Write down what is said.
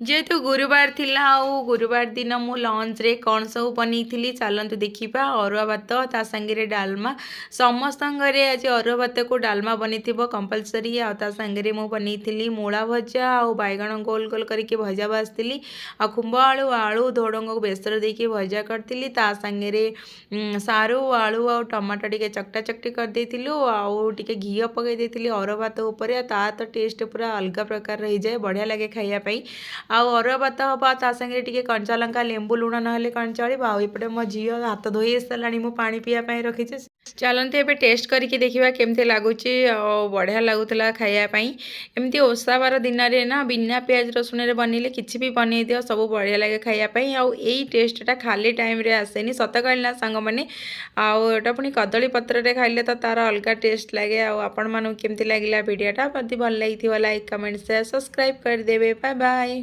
जेहेतु गुरुवार थिला आउ गुरुवार दिन मु लंच रे कौन सब बनी चलतु देखा अरुआ भात ता सांगे डालमा समस्त घरे आज अरुआ भात को डालमा बनी कंपलसरी आ सांगे मु बनी मूला भजा आउ बैगण गोल गोल करके भजा भाजती आ खुम्ब आलू आलू धोड़ंग को बेसर देके भजा करी सांगे सारू आलू आ टमाटो टे चकटा चकटी कर आउ टे घी पकई देती अरुआ भात उपर ता तो टेस्ट पूरा अलग प्रकार रही जाए बढ़िया लगे खाइापी आउ अरुआ भात हवा ता संगे टिके कंचा लंका लेंबू लुण ना कौन चलो आउपटे मो झी हाथ धोई सारा मु पानी पीवाई रखी चलते एबे टेस्ट करके देखा केमती लगुच बढ़िया लगुला खायापाई एमती ओषा बार दिन में ना बिना पियाज रसुण बनइले किसी भी बनई दियो सब बढ़िया लगे खायापाई आउ यही टेस्टा खाली टाइम रे आसेनी सत कहना सांग मैंने आउटा पुणी कदली पत्र रे खाइले तो तार अलग टेस्ट लगे आपण मानू केमती लगिला वीडियोटा भल लगी लाइक कमेंट शेयर सब्सक्राइब करदेवे बाय बाय।